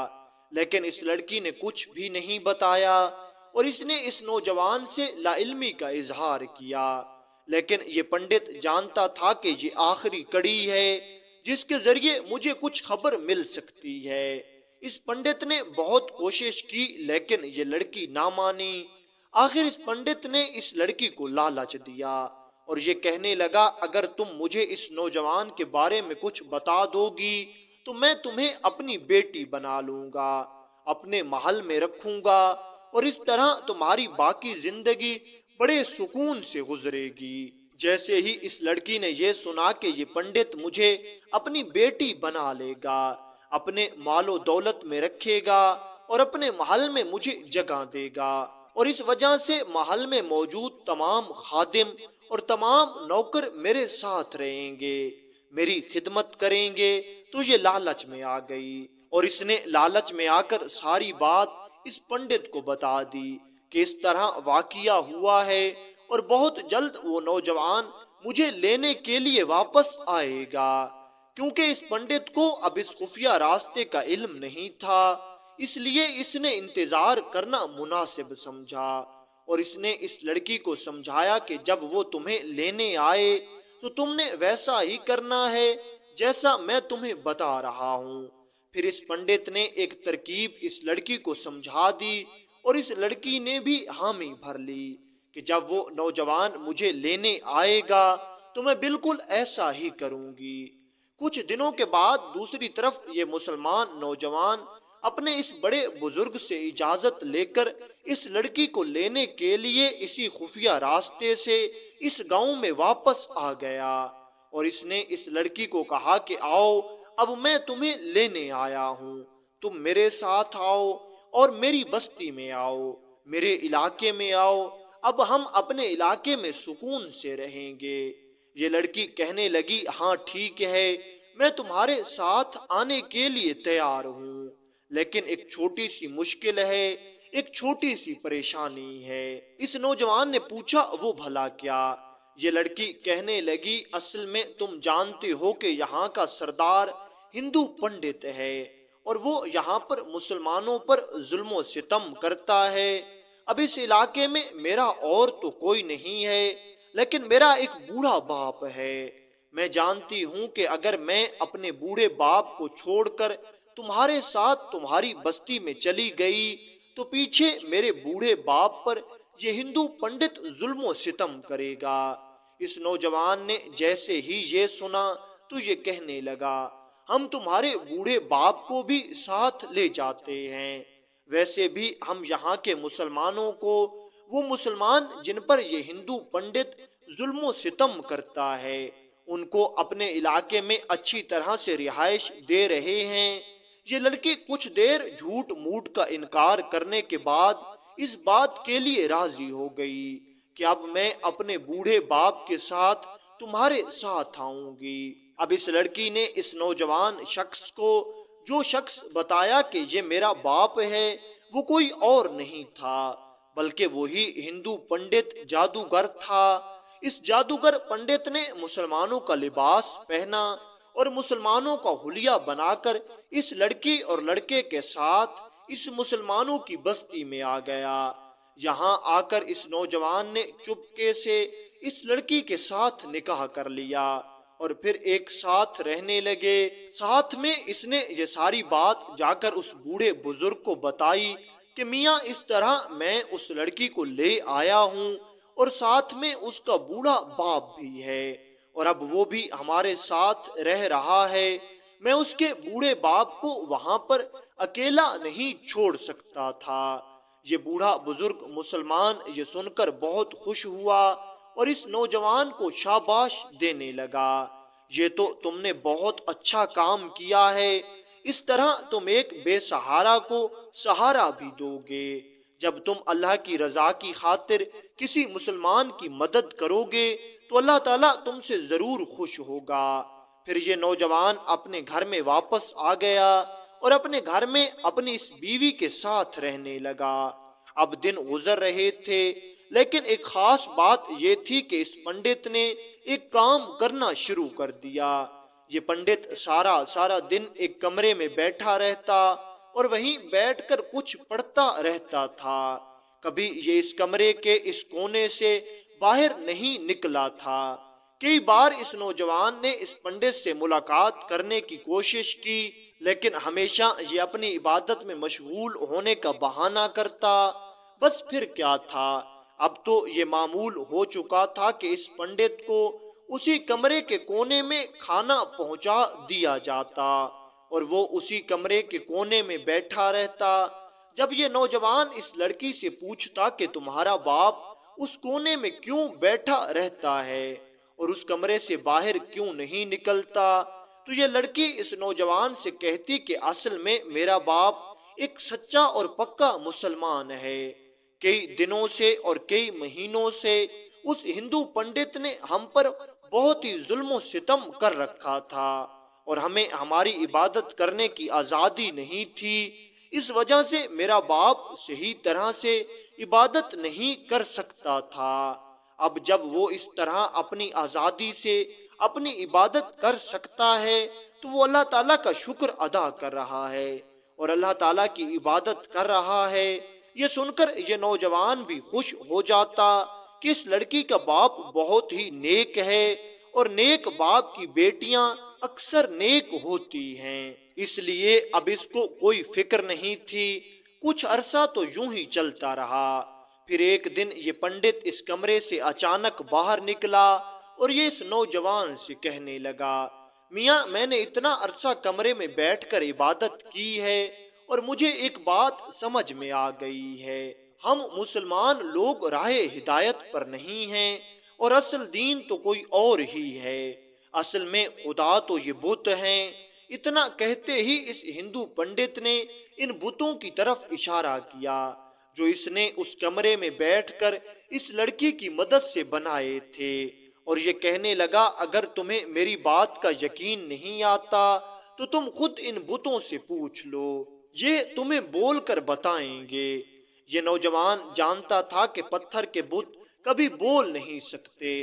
لیکن اس لڑکی نے کچھ بھی نہیں بتایا اور اس نے اس نوجوان سے لا علمی کا اظہار کیا۔ لیکن یہ پنڈت جانتا تھا کہ یہ آخری کڑی ہے جس کے ذریعے مجھے کچھ خبر مل سکتی ہے۔ اس پنڈت نے بہت کوشش کی لیکن یہ لڑکی نہ مانی۔ آخر اس پنڈت نے اس لڑکی کو لالچ دیا اور یہ کہنے لگا اگر تم مجھے اس نوجوان کے بارے میں کچھ بتا دو گی تو میں تمہیں اپنی بیٹی بنا لوں گا، اپنے محل میں رکھوں گا اور اس طرح تمہاری باقی زندگی بڑے سکون سے گزرے گی۔ جیسے ہی اس لڑکی نے یہ سنا کہ یہ پنڈت مجھے اپنی بیٹی بنا لے گا، اپنے مال و دولت میں رکھے گا اور اپنے محل میں مجھے جگہ دے گا، اور اس وجہ سے محل میں موجود تمام خادم اور تمام نوکر میرے ساتھ رہیں گے، میری خدمت کریں گے، تو یہ لالچ میں آ گئی اور اس نے لالچ میں آ کر ساری بات اس پنڈت کو بتا دی کہ اس طرح واقعہ ہوا ہے اور بہت جلد وہ نوجوان مجھے لینے کے لیے واپس آئے گا۔ کیونکہ اس پنڈت کو اب اس خفیہ راستے کا علم نہیں تھا، اس لیے اس نے انتظار کرنا مناسب سمجھا، اور اس نے اس لڑکی کو سمجھایا کہ جب وہ تمہیں لینے آئے تو تم نے ویسا ہی کرنا ہے جیسا میں تمہیں بتا رہا ہوں۔ پھر اس پنڈت نے ایک ترکیب اس لڑکی کو سمجھا دی اور اس لڑکی نے بھی حامی بھر لی کہ جب وہ نوجوان مجھے لینے آئے گا تو میں بالکل ایسا ہی کروں گی۔ کچھ دنوں کے بعد دوسری طرف یہ مسلمان نوجوان اپنے اس بڑے بزرگ سے اجازت لے کر اس لڑکی کو لینے کے لیے اسی خفیہ راستے سے اس گاؤں میں واپس آ گیا، اور اس نے اس لڑکی کو کہا کہ آؤ، اب میں تمہیں لینے آیا ہوں، تم میرے ساتھ آؤ اور میری بستی میں آؤ، میرے علاقے میں آؤ، اب ہم اپنے علاقے میں سکون سے رہیں گے۔ یہ لڑکی کہنے لگی ہاں ٹھیک ہے، میں تمہارے ساتھ آنے کے لیے تیار ہوں، لیکن ایک چھوٹی سی مشکل ہے، ایک چھوٹی سی پریشانی ہے۔ اس نوجوان نے پوچھا وہ بھلا کیا؟ یہ لڑکی کہنے لگی اصل میں تم جانتے ہو کہ یہاں کا سردار ہندو پنڈت ہے اور وہ یہاں پر مسلمانوں پر ظلم و ستم کرتا ہے۔ اب اس علاقے میں میرا اور تو کوئی نہیں ہے، لیکن میرا ایک بوڑھا باپ ہے۔ میں جانتی ہوں کہ اگر میں اپنے بوڑھے باپ کو چھوڑ کر تمہارے ساتھ تمہاری بستی میں چلی گئی تو پیچھے میرے بوڑھے باپ پر یہ ہندو پنڈت ظلم و ستم کرے گا۔ اس نوجوان نے جیسے ہی یہ سنا تو یہ کہنے لگا ہم تمہارے بوڑھے باپ کو بھی ساتھ لے جاتے ہیں، ویسے بھی ہم یہاں کے مسلمانوں کو، وہ مسلمان جن پر یہ ہندو پنڈت ظلم و ستم کرتا ہے، ان کو اپنے علاقے میں اچھی طرح سے رہائش دے رہے ہیں۔ یہ لڑکی کچھ دیر جھوٹ موٹ کا انکار کرنے کے بعد اس بات کے لیے راضی ہو گئی کہ اب میں اپنے بوڑھے باپ کے ساتھ تمہارے ساتھ آؤں گی۔ اب اس لڑکی نے اس نوجوان شخص کو جو شخص بتایا کہ یہ میرا باپ ہے وہ کوئی اور نہیں تھا بلکہ وہی ہندو پنڈت جادوگر تھا۔ اس جادوگر پنڈت نے مسلمانوں کا لباس پہنا اور مسلمانوں کا حلیہ بنا کر اس لڑکی اور لڑکے کے ساتھ اس مسلمانوں کی بستی میں آ گیا۔ یہاں آ کر اس نوجوان نے چپکے سے اس لڑکی کے ساتھ نکاح کر لیا اور پھر ایک ساتھ رہنے لگے۔ ساتھ میں اس نے یہ ساری بات جا کر اس بوڑھے بزرگ کو بتائی کہ میاں اس طرح میں اس لڑکی کو لے آیا ہوں اور ساتھ میں اس کا بوڑھا باپ بھی ہے اور اب وہ بھی ہمارے ساتھ رہ رہا ہے، میں اس کے بوڑھے باپ کو وہاں پر اکیلا نہیں چھوڑ سکتا تھا۔ یہ بوڑھا بزرگ مسلمان یہ سن کر بہت خوش ہوا اور اس نوجوان کو شاباش دینے لگا، یہ تو تم نے بہت اچھا کام کیا ہے، اس طرح تم ایک بے سہارا کو سہارا بھی دو گے۔ جب تم اللہ کی رضا کی خاطر کسی مسلمان کی مدد کرو گے تو اللہ تعالیٰ تم سے ضرور خوش ہوگا۔ پھر یہ نوجوان اپنے گھر میں واپس آ گیا اور اپنے گھر میں اپنی اس بیوی کے ساتھ رہنے لگا۔ اب دن گزر رہے تھے لیکن ایک خاص بات یہ تھی کہ اس پنڈت نے ایک کام کرنا شروع کر دیا۔ یہ پنڈت سارا دن ایک کمرے میں بیٹھا رہتا اور وہیں بیٹھ کر کچھ پڑھتا رہتا تھا۔ کبھی یہ اس کمرے کے اس کونے سے باہر نہیں نکلا تھا۔ کئی بار اس نوجوان نے اس پنڈت سے ملاقات کرنے کی کوشش کی لیکن ہمیشہ یہ اپنی عبادت میں مشغول ہونے کا بہانہ کرتا۔ بس پھر کیا تھا، اب تو یہ معمول ہو چکا تھا کہ اس پنڈت کو اسی کمرے کے کونے میں کھانا پہنچا دیا جاتا اور وہ اسی کمرے کے کونے میں بیٹھا رہتا۔ جب یہ نوجوان اس لڑکی سے پوچھتا کہ تمہارا باپ اس کونے میں کیوں بیٹھا رہتا ہے اور اس کمرے سے باہر کیوں نہیں نکلتا، تو یہ لڑکی اس نوجوان سے کہتی کہ اصل میں میرا باپ ایک سچا اور پکا مسلمان ہے۔ کئی دنوں سے اور کئی مہینوں سے اس ہندو پنڈت نے ہم پر بہت ہی ظلم و ستم کر رکھا تھا اور ہمیں ہماری عبادت کرنے کی آزادی نہیں تھی، اس وجہ سے میرا باپ صحیح طرح سے عبادت نہیں کر سکتا تھا۔ اب جب وہ اس طرح اپنی آزادی سے اپنی عبادت کر سکتا ہے تو وہ اللہ تعالیٰ کا شکر ادا کر رہا ہے اور اللہ تعالیٰ کی عبادت کر رہا ہے۔ یہ سن کر یہ نوجوان بھی خوش ہو جاتا کہ اس لڑکی کا باپ بہت ہی نیک ہے، اور نیک باپ کی بیٹیاں اکثر نیک ہوتی ہیں، اس لیے اب اس کو کوئی فکر نہیں تھی۔ کچھ عرصہ تو یوں ہی چلتا رہا، پھر ایک دن یہ پنڈت اس کمرے سے اچانک باہر نکلا اور یہ اس نوجوان سے کہنے لگا، میاں میں نے اتنا عرصہ کمرے میں بیٹھ کر عبادت کی ہے اور مجھے ایک بات سمجھ میں آ گئی ہے، ہم مسلمان لوگ راہ ہدایت پر نہیں ہیں اور اصل دین تو کوئی اور ہی ہے، اصل میں خدا تو یہ بت ہیں۔ اتنا کہتے ہی اس ہندو پنڈت نے ان بتوں کی طرف اشارہ کیا جو اس نے اس کمرے میں بیٹھ کر اس لڑکی کی مدد سے بنائے تھے، اور یہ کہنے لگا اگر تمہیں میری بات کا یقین نہیں آتا تو تم خود ان بتوں سے پوچھ لو، یہ تمہیں بول کر بتائیں گے۔ یہ نوجوان جانتا تھا کہ پتھر کے بت کبھی بول نہیں سکتے،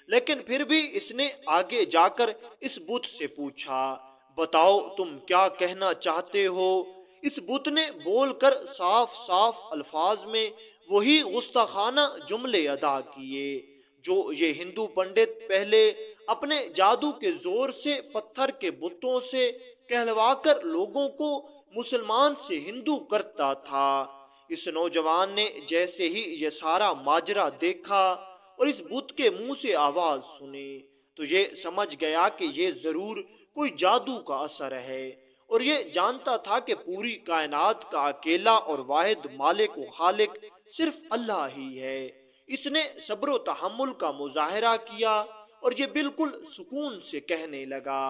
لیکن پھر بھی اس نے آگے جا کر اس بت سے پوچھا، بتاؤ تم کیا کہنا چاہتے ہو؟ اس بت نے بول کر صاف صاف الفاظ میں وہی گستاخانہ جملے ادا کیے جو یہ ہندو پنڈت پہلے اپنے جادو کے زور سے پتھر کے بتوں سے کہلوا کر لوگوں کو مسلمان سے ہندو کرتا تھا۔ اس نوجوان نے جیسے ہی یہ سارا ماجرا دیکھا اور اس بت کے منہ سے آواز سنی تو یہ سمجھ گیا کہ یہ ضرور کوئی جادو کا اثر ہے، اور یہ جانتا تھا کہ پوری کائنات کا اکیلا اور واحد مالک و خالق صرف اللہ ہی ہے۔ اس نے صبر و تحمل کا مظاہرہ کیا اور یہ بالکل سکون سے کہنے لگا،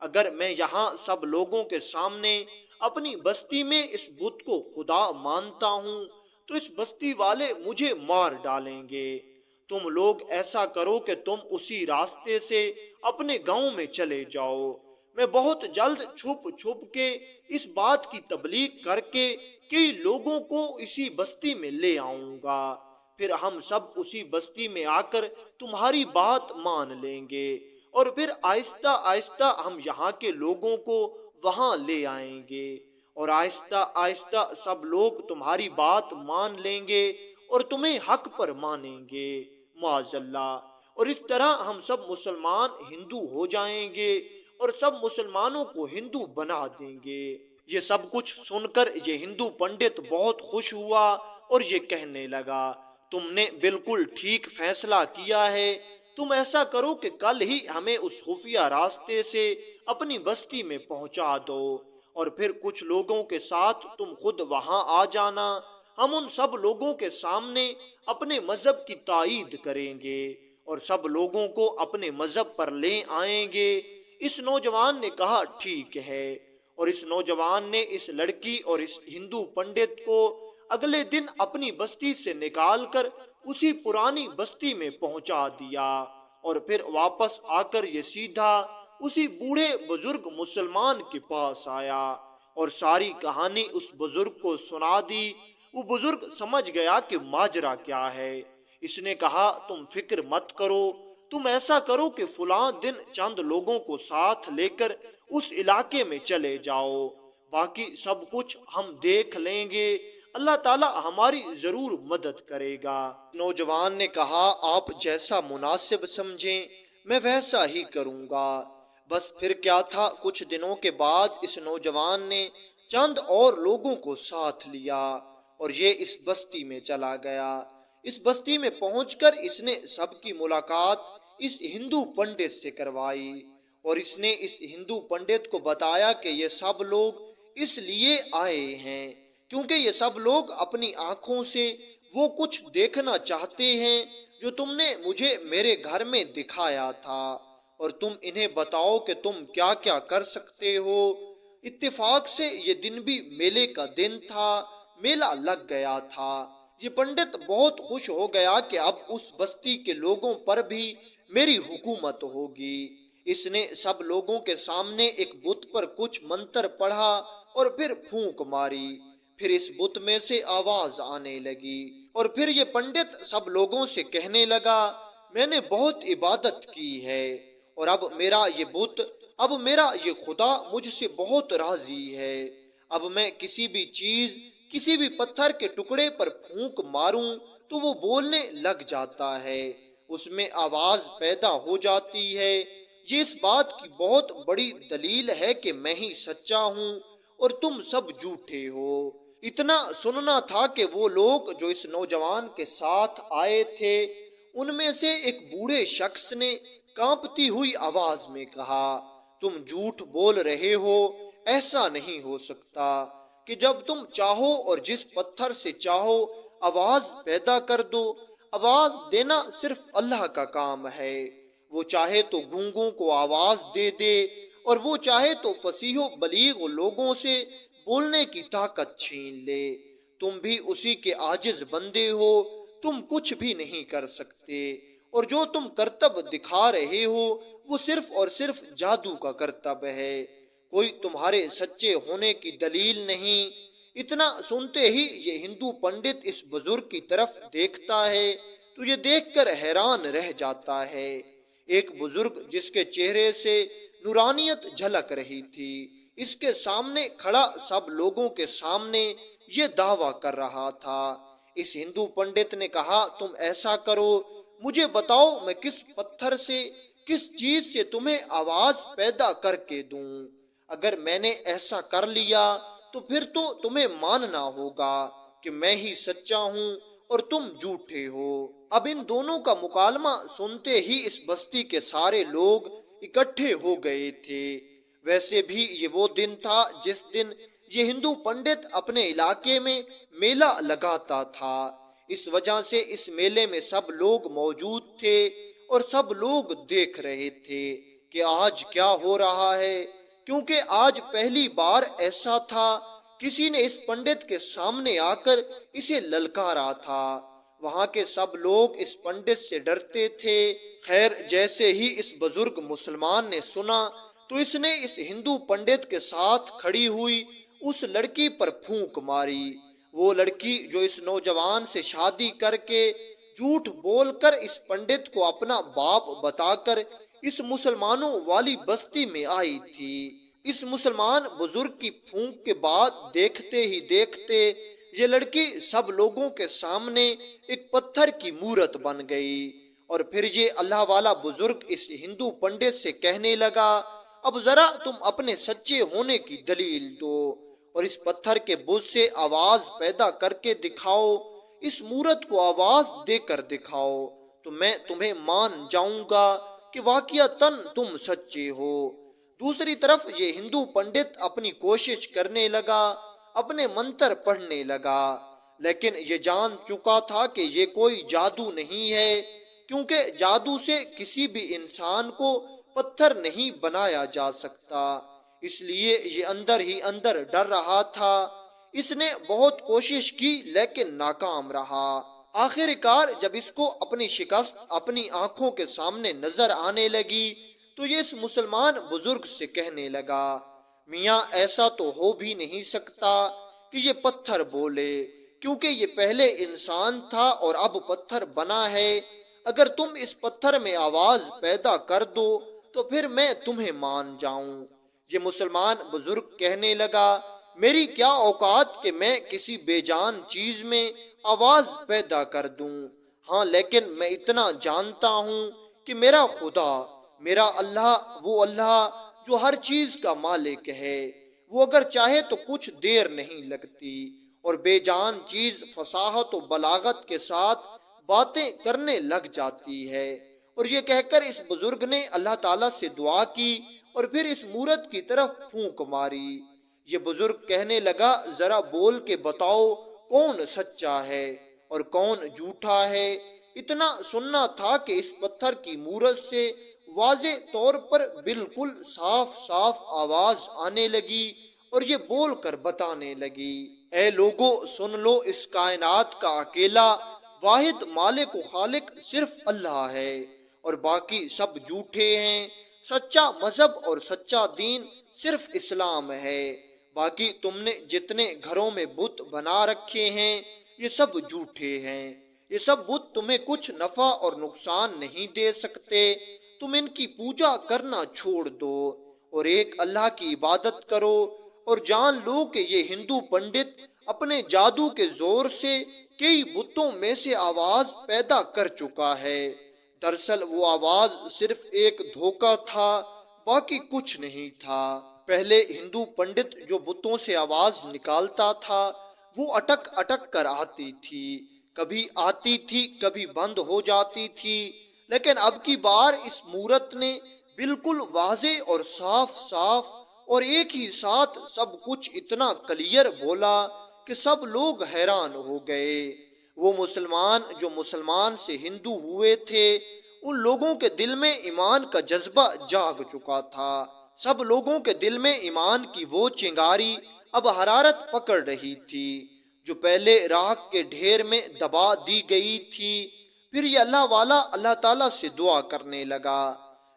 اگر میں یہاں سب لوگوں کے سامنے اپنی بستی میں اس بت کو خدا مانتا ہوں تو اس بستی والے مجھے مار ڈالیں گے۔ تم لوگ ایسا کرو کہ تم اسی راستے سے اپنے گاؤں میں چلے جاؤ، میں بہت جلد چھپ چھپ کے اس بات کی تبلیغ کر کے کئی لوگوں کو اسی بستی میں لے آؤں گا، پھر ہم سب اسی بستی میں آ کر تمہاری بات مان لیں گے، اور پھر آہستہ آہستہ ہم یہاں کے لوگوں کو وہاں لے آئیں گے، اور آہستہ آہستہ سب لوگ تمہاری بات مان لیں گے اور تمہیں حق پر مانیں گے، معاذ اللہ، اور اس طرح ہم سب مسلمان ہندو ہو جائیں گے اور سب مسلمانوں کو ہندو بنا دیں گے۔ یہ سب کچھ سن کر یہ ہندو پنڈت بہت خوش ہوا اور یہ کہنے لگا، تم نے بالکل ٹھیک فیصلہ کیا ہے، تم ایسا کرو کہ کل ہی ہمیں اس خفیہ راستے سے اپنی بستی میں پہنچا دو، اور پھر کچھ لوگوں کے ساتھ تم خود وہاں آ جانا، ہم ان سب لوگوں کے سامنے اپنے مذہب کی تائید کریں گے اور سب لوگوں کو اپنے مذہب پر لے آئیں گے۔ اس نوجوان نے کہا ٹھیک ہے، اور اس نوجوان نے اس لڑکی اور اس ہندو پنڈت کو اگلے دن اپنی بستی سے نکال کر اسی پرانی بستی میں پہنچا دیا، اور پھر واپس آ کر یہ سیدھا اسی بوڑھے بزرگ مسلمان کے پاس آیا اور ساری کہانی اس بزرگ کو سنا دی۔ وہ بزرگ سمجھ گیا کہ ماجرا کیا ہے، اس نے کہا تم فکر مت کرو، تم ایسا کرو کہ فلاں دن چند لوگوں کو ساتھ لے کر اس علاقے میں چلے جاؤ، باقی سب کچھ ہم دیکھ لیں گے، اللہ تعالی ہماری ضرور مدد کرے گا۔ نوجوان نے کہا آپ جیسا مناسب سمجھیں میں ویسا ہی کروں گا۔ بس پھر کیا تھا، کچھ دنوں کے بعد اس نوجوان نے چند اور لوگوں کو ساتھ لیا اور یہ اس بستی میں چلا گیا۔ اس بستی میں پہنچ کر اس نے سب کی ملاقات اس ہندو پنڈت سے کروائی، اور اس نے اس ہندو پنڈت کو بتایا کہ یہ سب لوگ اس لیے آئے ہیں کیونکہ یہ سب لوگ اپنی آنکھوں سے وہ کچھ دیکھنا چاہتے ہیں جو تم نے مجھے میرے گھر میں دکھایا تھا، اور تم انہیں بتاؤ کہ تم کیا کیا کر سکتے ہو۔ اتفاق سے یہ دن بھی میلے کا دن تھا، میلہ لگ گیا تھا۔ یہ پنڈت بہت خوش ہو گیا کہ اب اس بستی کے لوگوں پر بھی میری حکومت ہوگی، اس نے سب لوگوں کے سامنے ایک بت پر کچھ منتر پڑھا اور پھر پھونک ماری، پھر اس بت میں سے آواز آنے لگی، اور پھر یہ پنڈت سب لوگوں سے کہنے لگا میں نے بہت عبادت کی ہے، اور اب میرا یہ خدا مجھ سے بہت راضی ہے، اب میں کسی بھی چیز، کسی بھی پتھر کے ٹکڑے پر پھونک ماروں تو وہ بولنے لگ جاتا ہے، اس میں آواز پیدا ہو جاتی ہے۔ یہ اس بات کی بہت بڑی دلیل ہے کہ میں ہی سچا ہوں اور تم سب جھوٹے ہو۔ اتنا سننا تھا کہ وہ لوگ جو اس نوجوان کے ساتھ آئے تھے، ان میں سے ایک بوڑھے شخص نے کانپتی ہوئی آواز میں کہا تم جھوٹ بول رہے ہو، ایسا نہیں ہو سکتا کہ جب تم چاہو اور جس پتھر سے چاہو آواز پیدا کر دو، آواز دینا صرف اللہ کا کام ہے، وہ چاہے تو گونگوں کو آواز دے دے اور وہ چاہے تو فصیح و بلیغ لوگوں سے بولنے کی طاقت چھین لے، تم بھی اسی کے عاجز بندے ہو، تم کچھ بھی نہیں کر سکتے، اور جو تم کرتب دکھا رہے ہو وہ صرف اور صرف جادو کا کرتب ہے، کوئی تمہارے سچے ہونے کی دلیل نہیں۔ اتنا سنتے ہی یہ ہندو پنڈت اس بزرگ کی طرف دیکھتا ہے تو یہ دیکھ کر حیران رہ جاتا ہے، ایک بزرگ جس کے چہرے سے نورانیت جھلک رہی تھی، اس کے سامنے کھڑا سب لوگوں کے سامنے یہ دعویٰ کر رہا تھا۔ اس ہندو پنڈت نے کہا تم ایسا کرو، مجھے بتاؤ میں کس پتھر سے، کس چیز سے تمہیں آواز پیدا کر کے دوں، اگر میں نے ایسا کر لیا تو پھر تو تمہیں ماننا ہوگا کہ میں ہی سچا ہوں اور تم جھوٹے ہو۔ اب ان دونوں کا مکالمہ سنتے ہی اس بستی کے سارے لوگ اکٹھے ہو گئے تھے۔ ویسے بھی یہ وہ دن تھا جس دن یہ ہندو پنڈت اپنے علاقے میں میلہ لگاتا تھا، اس وجہ سے اس میلے میں سب لوگ موجود تھے اور سب لوگ دیکھ رہے تھے کہ آج کیا ہو رہا ہے، کیونکہ آج پہلی بار ایسا تھا کسی نے اس پنڈت کے سامنے آ کر اسے للکارا تھا، وہاں کے سب لوگ اس پنڈت سے ڈرتے تھے۔ خیر جیسے ہی اس بزرگ مسلمان نے سنا تو اس نے اس ہندو پنڈت کے ساتھ کھڑی ہوئی اس لڑکی پر پھونک ماری، وہ لڑکی جو اس نوجوان سے شادی کر کے جھوٹ بول کر اس پنڈت کو اپنا باپ بتا کر اس مسلمانوں والی بستی میں آئی تھی۔ اس مسلمان بزرگ کی پھونک کے بعد دیکھتے ہی دیکھتے یہ لڑکی سب لوگوں کے سامنے ایک پتھر کی مورت بن گئی، اور پھر یہ اللہ والا بزرگ اس ہندو پنڈت سے کہنے لگا اب ذرا تم اپنے سچے ہونے کی دلیل دو اور اس پتھر کے بت سے آواز پیدا کر کے دکھاؤ، اس مورت کو آواز دے کر دکھاؤ تو میں تمہیں مان جاؤں گا کہ واقعتاً تم سچے ہو۔ دوسری طرف یہ ہندو پنڈت اپنی کوشش کرنے لگا، اپنے منتر پڑھنے لگا، لیکن یہ جان چکا تھا کہ یہ کوئی جادو نہیں ہے، کیونکہ جادو سے کسی بھی انسان کو پتھر نہیں بنایا جا سکتا، اس لیے یہ اندر ہی اندر ڈر رہا تھا۔ اس نے بہت کوشش کی لیکن ناکام رہا، آخر کار جب اس کو اپنی شکست اپنی آنکھوں کے سامنے نظر آنے لگی تو یہ اس مسلمان بزرگ سے کہنے لگا میاں ایسا تو ہو بھی نہیں سکتا کہ یہ پتھر بولے، کیونکہ یہ پہلے انسان تھا اور اب پتھر بنا ہے، اگر تم اس پتھر میں آواز پیدا کر دو تو پھر میں تمہیں مان جاؤں۔ یہ مسلمان بزرگ کہنے لگا میری کیا اوقات کہ میں کسی بے جان چیز میں آواز پیدا کر دوں، ہاں لیکن میں اتنا جانتا ہوں کہ میرا خدا، میرا اللہ، وہ اللہ جو ہر چیز کا مالک ہے، وہ اگر چاہے تو کچھ دیر نہیں لگتی اور بے جان چیز فصاحت و بلاغت کے ساتھ باتیں کرنے لگ جاتی ہے۔ اور یہ کہہ کر اس بزرگ نے اللہ تعالیٰ سے دعا کی اور پھر اس مورت کی طرف پھونک ماری۔ یہ بزرگ کہنے لگا ذرا بول کے بتاؤ کون سچا ہے اور کون جھوٹا ہے۔ اتنا سننا تھا کہ اس پتھر کی مورت سے واضح طور پر بالکل صاف صاف آواز آنے لگی اور یہ بول کر بتانے لگی اے لوگو سن لو، اس کائنات کا اکیلا واحد مالک و خالق صرف اللہ ہے اور باقی سب جھوٹے ہیں، سچا مذہب اور سچا دین صرف اسلام ہے۔ باقی تم نے جتنے گھروں میں بت بنا رکھے ہیں یہ سب جھوٹے ہیں۔ یہ سب بت تمہیں کچھ نفع اور نقصان نہیں دے سکتے۔ تم ان کی پوجا کرنا چھوڑ دو اور ایک اللہ کی عبادت کرو، اور جان لو کہ یہ ہندو پنڈت اپنے جادو کے زور سے کئی بتوں میں سے آواز پیدا کر چکا ہے۔ دراصل وہ آواز صرف ایک دھوکہ تھا، باقی کچھ نہیں تھا۔ پہلے ہندو پنڈت جو بتوں سے آواز نکالتا تھا وہ اٹک اٹک کر آتی تھی، کبھی آتی تھی کبھی بند ہو جاتی تھی، لیکن اب کی بار اس مورت نے بالکل واضح اور صاف صاف اور ایک ہی ساتھ سب کچھ اتنا کلیئر بولا کہ سب لوگ حیران ہو گئے۔ وہ مسلمان جو مسلمان سے ہندو ہوئے تھے، ان لوگوں کے دل میں ایمان کا جذبہ جاگ چکا تھا۔ سب لوگوں کے دل میں ایمان کی وہ چنگاری اب حرارت پکڑ رہی تھی جو پہلے راکھ کے ڈھیر میں دبا دی گئی تھی۔ پھر یہ اللہ والا اللہ تعالیٰ سے دعا کرنے لگا،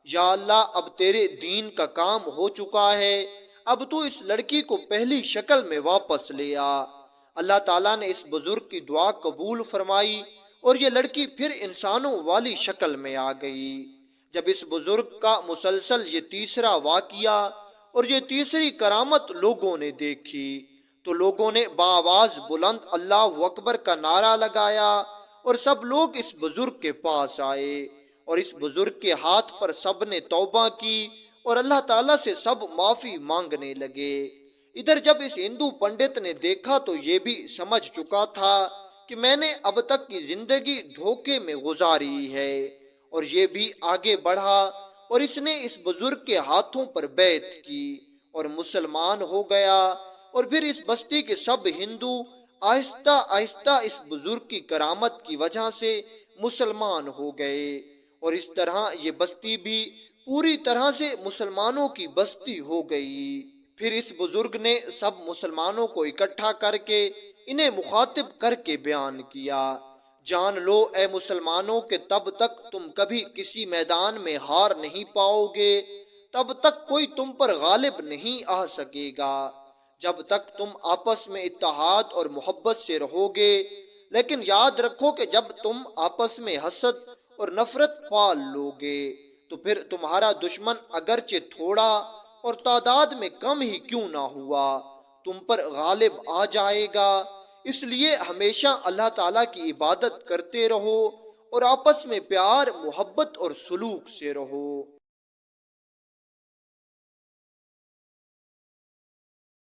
یا اللہ اب تیرے دین کا کام ہو چکا ہے، اب تو اس لڑکی کو پہلی شکل میں واپس لے آ۔ اللہ تعالیٰ نے اس بزرگ کی دعا قبول فرمائی اور یہ لڑکی پھر انسانوں والی شکل میں آ گئی۔ جب اس بزرگ کا مسلسل یہ تیسرا واقعہ اور یہ تیسری کرامت لوگوں نے دیکھی تو لوگوں نے بآواز بلند اللہ اکبر کا نعرہ لگایا اور سب لوگ اس بزرگ کے پاس آئے اور اس بزرگ کے ہاتھ پر سب نے توبہ کی اور اللہ تعالیٰ سے سب معافی مانگنے لگے۔ ادھر جب اس ہندو پنڈت نے دیکھا تو یہ بھی سمجھ چکا تھا کہ میں نے اب تک کی زندگی دھوکے میں گزاری ہے، اور یہ بھی آگے بڑھا اور اس نے اس بزرگ کے ہاتھوں پر بیعت کی اور مسلمان ہو گیا، اور پھر اس بستی کے سب ہندو آہستہ آہستہ اس بزرگ کی کرامت کی وجہ سے مسلمان ہو گئے، اور اس طرح یہ بستی بھی پوری طرح سے مسلمانوں کی بستی ہو گئی۔ پھر اس بزرگ نے سب مسلمانوں کو اکٹھا کر کے انہیں مخاطب کر کے بیان کیا، جان لو اے مسلمانوں کہ تب تک تم کبھی کسی میدان میں ہار نہیں پاؤ گے، تب تک کوئی تم پر غالب نہیں آ سکے گا، جب تک تم آپس میں اتحاد اور محبت سے رہو گے۔ لیکن یاد رکھو کہ جب تم آپس میں حسد اور نفرت پال لو گے تو پھر تمہارا دشمن اگرچہ تھوڑا اور تعداد میں کم ہی کیوں نہ ہوا، تم پر غالب آ جائے گا۔ اس لیے ہمیشہ اللہ تعالیٰ کی عبادت کرتے رہو اور آپس میں پیار، محبت اور سلوک سے رہو۔